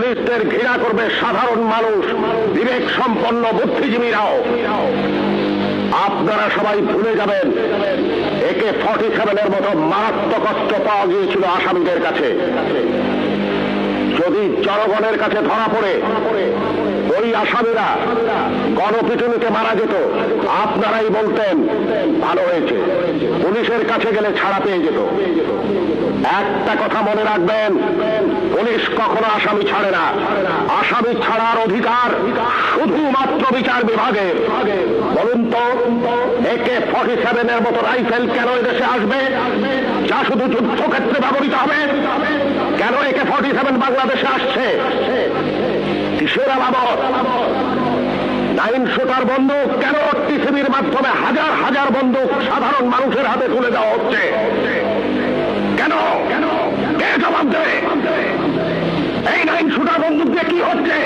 পুলিশদের ঘৃণা করবে সাধারণ মানুষ, বিবেক সম্পন্ন বুদ্ধিজীবীরাও। আপনারা সবাই ভুলে যাবেন AK-47 মতো মারাত্মক অস্ত্র পাওয়া গিয়েছিল আসামিদের কাছে। যদি জনগণের কাছে ধরা পড়ে ওই আসামিরা গণপিটুনিতে মারা যেত, আপনারাই বলতেন ভালো হয়েছে, পুলিশের কাছে গেলে ছাড়া পেয়ে যেত। একটা কথা মনে রাখবেন, পুলিশ কখনো আসামি ছাড়ে না। আসামি ছাড়ার অধিকার শুধুমাত্র বিচার বিভাগের। বলুন তো, AK-47 মতো রাইফেল কেন এদেশে আসবে, যা শুধু যুদ্ধক্ষেত্রে ব্যবহৃত হবে? কেন AK-47 বাংলাদেশে আসছে? কিসের আলামত? 9 শুটার বন্দুক কেন টিসিবির মাধ্যমে হাজার হাজার বন্দুক সাধারণ মানুষের হাতে তুলে দেওয়া হচ্ছে? কেন? কে জবাব দেবে? এই 9 শুটার বন্দুক দিয়ে কি হচ্ছে?